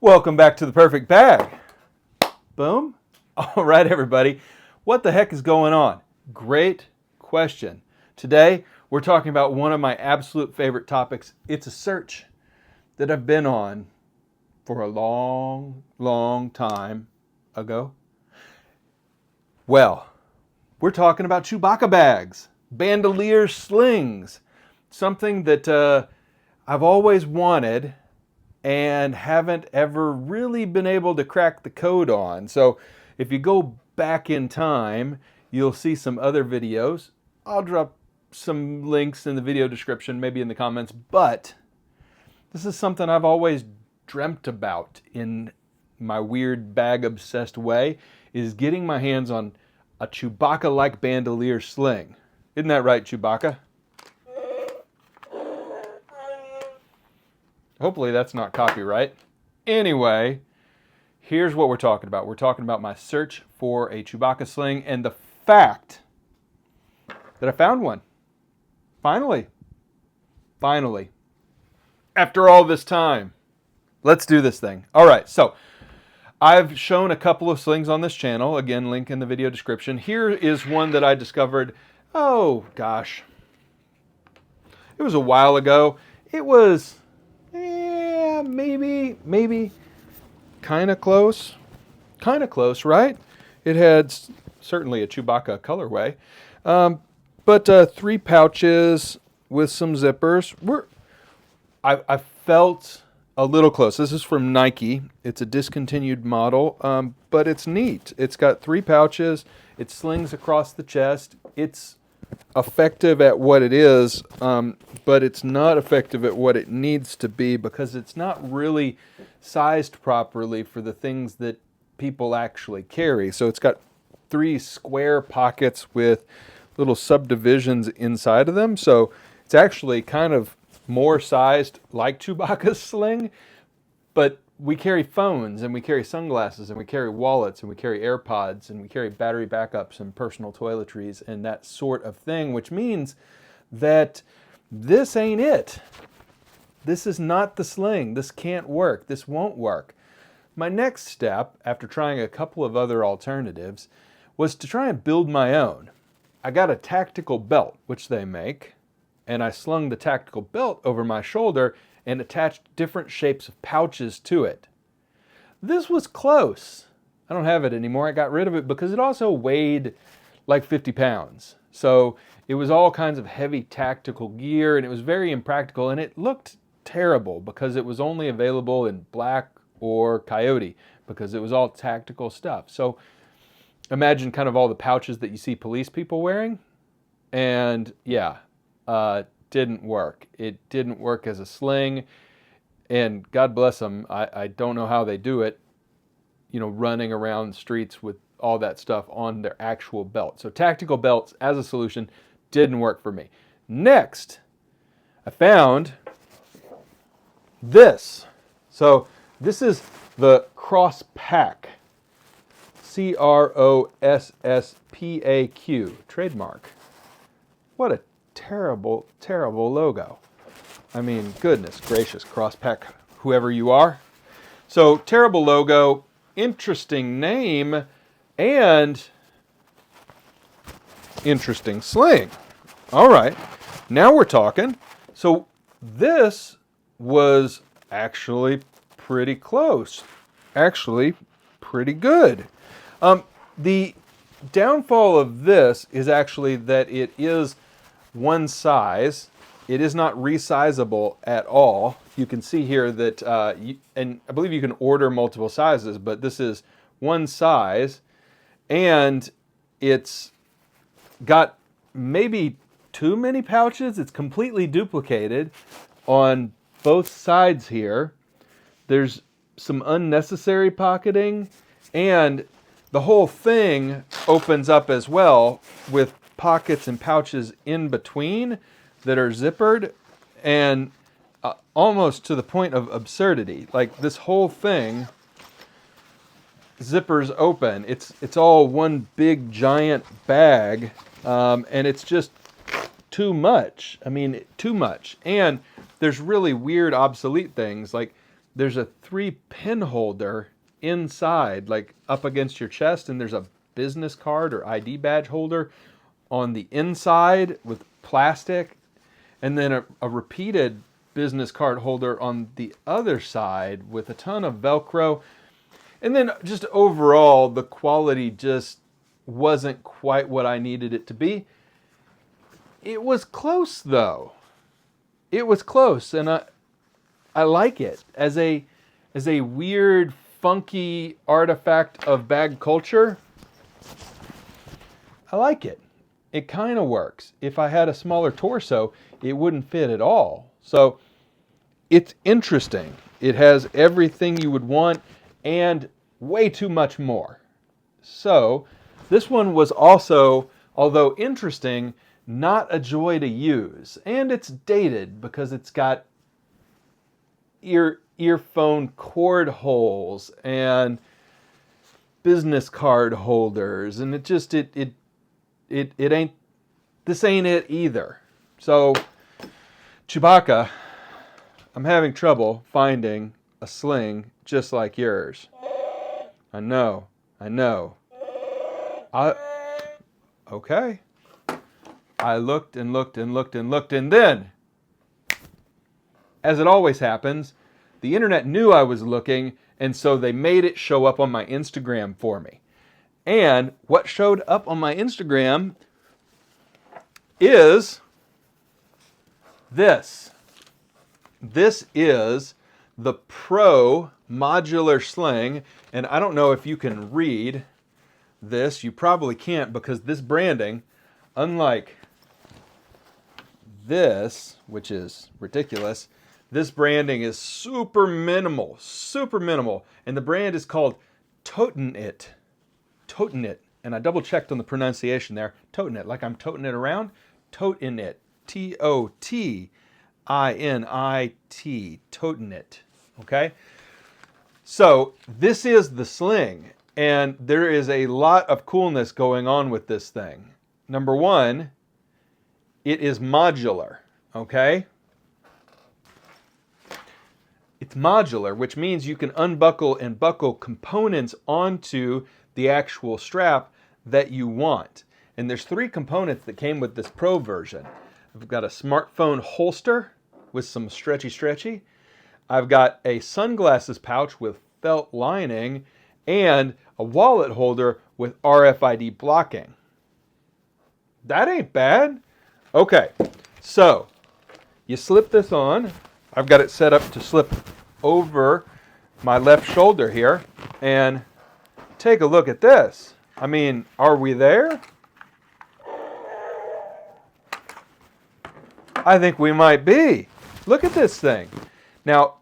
Welcome back to the perfect bag. Boom. All right, everybody. What the heck is going on? Great question. Today, we're talking about one of my absolute favorite topics. It's a search that I've been on for a long time ago. Well, we're talking about CHEWBACCA bags, Bandolier slings, something that I've always wanted and haven't ever really been able to crack the code on. So if you go back in time, you'll see some other videos. I'll drop some links in the video description, maybe in the comments, but this is something I've always dreamt about in my weird bag-obsessed way, is getting my hands on a CHEWBACCA-like bandolier sling. Isn't that right, CHEWBACCA? Hopefully that's not copyright. Anyway, here's what we're talking about. We're talking about my search for a CHEWBACCA sling and the fact that I found one. Finally. After all this time. Let's do this thing. All right, so I've shown a couple of slings on this channel. Again, link in the video description. Here is one that I discovered, oh gosh, it was a while ago. It was, maybe kind of close, right? It had certainly a CHEWBACCA colorway, but 3 pouches with some zippers. I felt a little close. This is from Nike. It's a discontinued model, but it's neat. It's got 3 pouches. It slings across the chest. It's effective at what it is, but it's not effective at what it needs to be because it's not really sized properly for the things that people actually carry. So it's got 3 square pockets with little subdivisions inside of them. So it's actually kind of more sized like CHEWBACCA's sling, but we carry phones and we carry sunglasses and we carry wallets and we carry AirPods and we carry battery backups and personal toiletries and that sort of thing, which means that this ain't it. This is not the sling. This can't work. This won't work. My next step, after trying a couple of other alternatives, was to try and build my own. I got a tactical belt, which they make, and I slung the tactical belt over my shoulder and attached different shapes of pouches to it. This was close. I don't have it anymore. I got rid of it because it also weighed like 50 pounds. So it was all kinds of heavy tactical gear and it was very impractical and it looked terrible because it was only available in black or coyote because it was all tactical stuff. So imagine kind of all the pouches that you see police people wearing. And yeah, didn't work. It didn't work as a sling, and God bless them. I don't know how they do it, you know, running around streets with all that stuff on their actual belt. So tactical belts as a solution didn't work for me. Next, I found this. So this is the Cross Pack, CROSSPAQ, trademark. What a terrible logo. I mean, goodness gracious, Crosspack, whoever you are. So, terrible logo, interesting name, and interesting sling. All right, now we're talking. So, this was actually pretty close. Actually, pretty good. The downfall of this is actually that it is one size. It is not resizable at all. You can see here that, and I believe you can order multiple sizes, but this is one size, and it's got maybe too many pouches. It's completely duplicated on both sides here. There's some unnecessary pocketing, and the whole thing opens up as well with pockets and pouches in between that are zippered, and almost to the point of absurdity. Like this whole thing zippers open. It's all one big giant bag, and it's just too much. I mean, too much. And there's really weird, obsolete things like there's a 3-pin holder inside, like up against your chest, and there's a business card or ID badge holder on the inside with plastic, and then a repeated business card holder on the other side with a ton of Velcro. And then just overall, the quality just wasn't quite what I needed it to be. It was close though. It was close, and I like it as a weird, funky artifact of bag culture. I like it. It kind of works. If I had a smaller torso, it wouldn't fit at all. So it's interesting. It has everything you would want and way too much more. So this one was also, although interesting, not a joy to use. And it's dated because it's got earphone cord holes and business card holders, and it just it ain't, this ain't it either. So CHEWBACCA, I'm having trouble finding a sling just like yours. I know. Okay. I looked and looked and looked and looked, and then, as it always happens, the internet knew I was looking, and so they made it show up on my Instagram for me. And what showed up on my Instagram is this. This is the Pro Modular Sling, and I don't know if you can read this. You probably can't, because this branding, unlike this, which is ridiculous, this branding is super minimal, and the brand is called totinit. Totinit, and I double checked on the pronunciation there. Totinit, like I'm toting it around. Totinit, Totinit, Totinit. Okay, so this is the sling, and there is a lot of coolness going on with this thing. Number one, it is modular. Okay. It's modular, which means you can unbuckle and buckle components onto the actual strap that you want. And there's 3 components that came with this Pro version. I've got a smartphone holster with some stretchy. I've got a sunglasses pouch with felt lining and a wallet holder with RFID blocking. That ain't bad. Okay, so you slip this on. I've got it set up to slip over my left shoulder here, and take a look at this. I mean, are we there? I think we might be. Look at this thing. Now,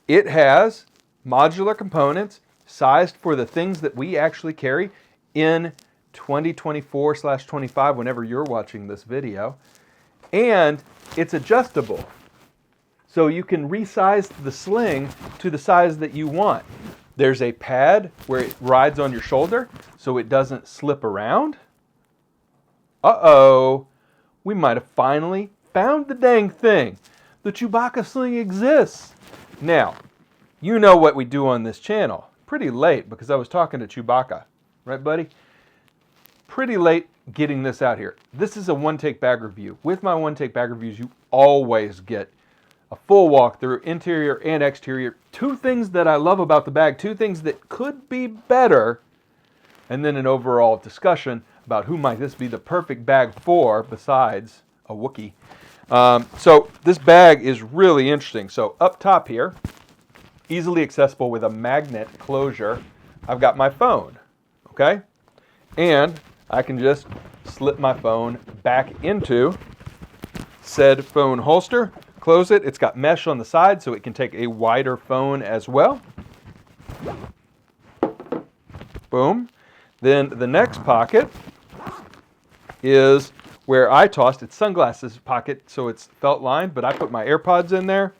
it has modular components sized for the things that we actually carry in 2024/25, whenever you're watching this video. And it's adjustable. So you can resize the sling to the size that you want. There's a pad where it rides on your shoulder so it doesn't slip around. Uh-oh, we might have finally found the dang thing. The CHEWBACCA sling exists. Now, you know what we do on this channel. Pretty late, because I was talking to CHEWBACCA. Right, buddy? Pretty late getting this out here. This is a one-take bag review. With my one-take bag reviews, you always get a full walkthrough, interior and exterior. 2 things that I love about the bag, 2 things that could be better, and then an overall discussion about who might this be the perfect bag for besides a Wookiee. So this bag is really interesting. So up top here, easily accessible with a magnet closure, I've got my phone, okay? And I can just slip my phone back into said phone holster, close it. It's got mesh on the side so it can take a wider phone as well. Boom. Then the next pocket is where I tossed, it's sunglasses pocket, so it's felt lined, but I put my AirPods in there,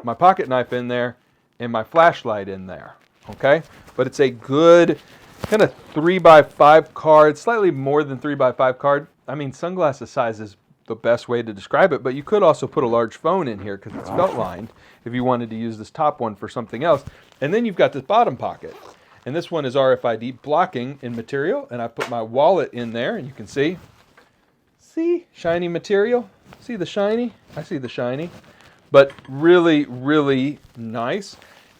my pocket knife in there, and my flashlight in there, okay? But it's a good kind of 3x5 card, slightly more than 3x5 card. I mean, sunglasses size is the best way to describe it, but you could also put a large phone in here because it's felt lined if you wanted to use this top one for something else. And then you've got this bottom pocket. And this one is RFID blocking in material, and I put my wallet in there, and you can see shiny material. See the shiny? I see the shiny. But really, really nice.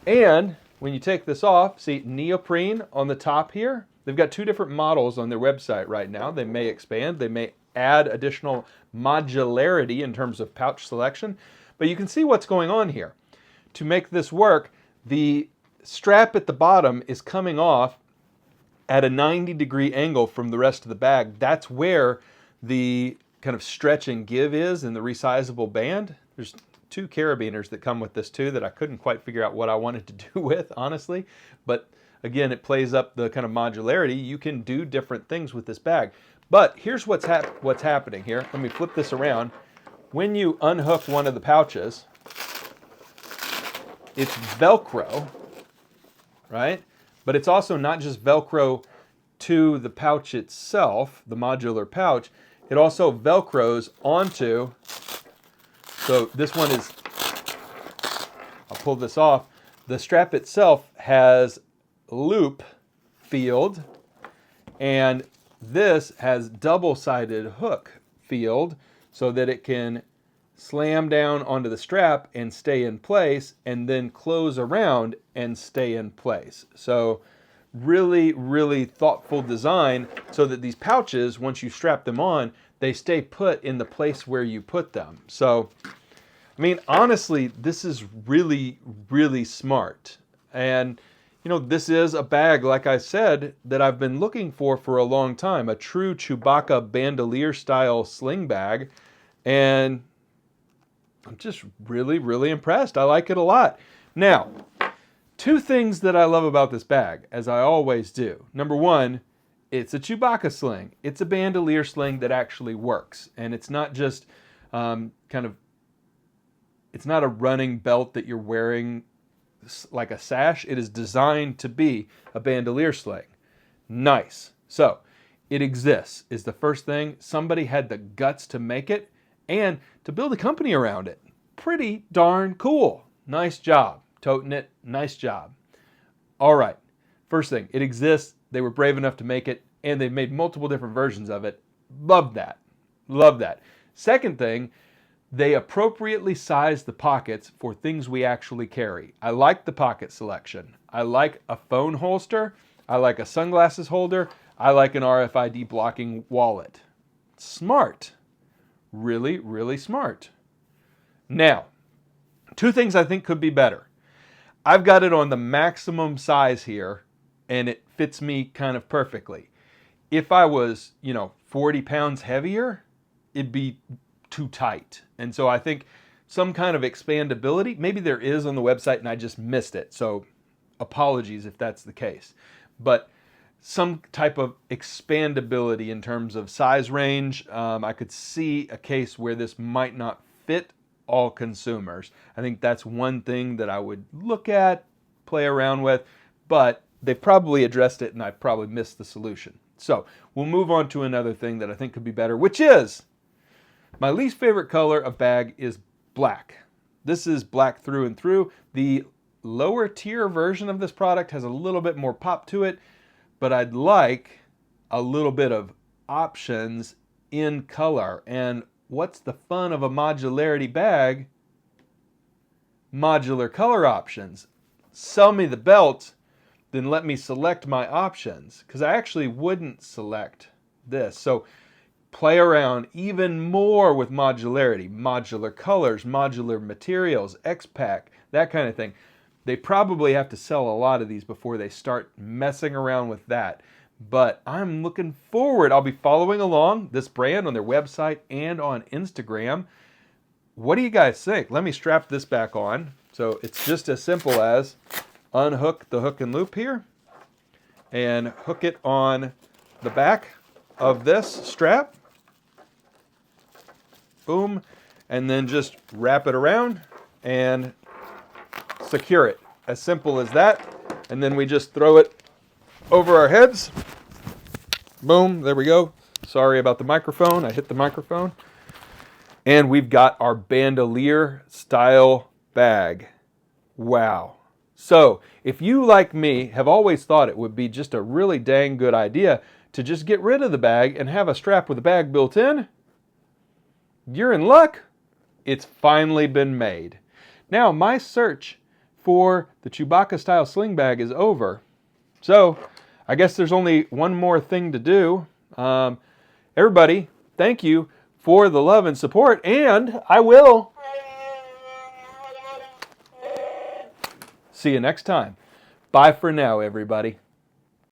And when you take this off, see neoprene on the top here. They've got 2 different models on their website right now. They may expand. They may add additional modularity in terms of pouch selection. But you can see what's going on here. To make this work, the strap at the bottom is coming off at a 90-degree angle from the rest of the bag. That's where the kind of stretch and give is in the resizable band. There's 2 carabiners that come with this too that I couldn't quite figure out what I wanted to do with, honestly. But again, it plays up the kind of modularity. You can do different things with this bag. But here's what's happening here. Let me flip this around. When you unhook one of the pouches, it's Velcro, right? But it's also not just Velcro to the pouch itself, the modular pouch. It also Velcros onto, so this one is, I'll pull this off. The strap itself has loop field, and this has double-sided hook field so that it can slam down onto the strap and stay in place, and then close around and stay in place. So really, really thoughtful design so that these pouches, once you strap them on, they stay put in the place where you put them. So, I mean, honestly, this is really, really smart. And, you know, this is a bag, like I said, that I've been looking for a long time, a true CHEWBACCA Bandolier style sling bag. And I'm just really, really impressed. I like it a lot. Now, 2 things that I love about this bag, as I always do. Number 1, it's a CHEWBACCA sling. It's a bandolier sling that actually works. And it's not just it's not a running belt that you're wearing like a sash. It is designed to be a bandolier sling. Nice. So, it exists is the first thing. Somebody had the guts to make it and to build a company around it. Pretty darn cool. Nice job. Totinit, nice job. All right, first thing, it exists. They were brave enough to make it, and they've made multiple different versions of it. Love that. Love that. Second thing, they appropriately size the pockets for things we actually carry. I like the pocket selection. I like a phone holster. I like a sunglasses holder. I like an RFID blocking wallet. Smart. Really, really smart. Now, 2 things I think could be better. I've got it on the maximum size here, and it fits me kind of perfectly. If I was, 40 pounds heavier, it'd be too tight. And so I think some kind of expandability, maybe there is on the website and I just missed it. So apologies if that's the case. But some type of expandability in terms of size range. I could see a case where this might not fit all consumers. I think that's one thing that I would look at, play around with, but they've probably addressed it and I probably missed the solution. So we'll move on to another thing that I think could be better, which is my least favorite color of bag is black. This is black through and through. The lower tier version of this product has a little bit more pop to it, but I'd like a little bit of options in color. And what's the fun of a modularity bag? Modular color options. Sell me the belt, then let me select my options, because I actually wouldn't select this. So play around even more with modularity, modular colors, modular materials, X-Pack, that kind of thing. They probably have to sell a lot of these before they start messing around with that. But I'm looking forward. I'll be following along this brand on their website and on Instagram. What do you guys think? Let me strap this back on. So it's just as simple as unhook the hook and loop here and hook it on the back of this strap. Boom. And then just wrap it around and secure it. As simple as that. And then we just throw it over our heads. Boom, there we go. Sorry about the microphone. I hit the microphone. And we've got our bandolier style bag. Wow. So if you, like me, have always thought it would be just a really dang good idea to just get rid of the bag and have a strap with a bag built in, you're in luck. It's finally been made. Now my search for the CHEWBACCA style sling bag is over. So I guess there's only one more thing to do. Everybody, thank you for the love and support, and I will see you next time. Bye for now, everybody.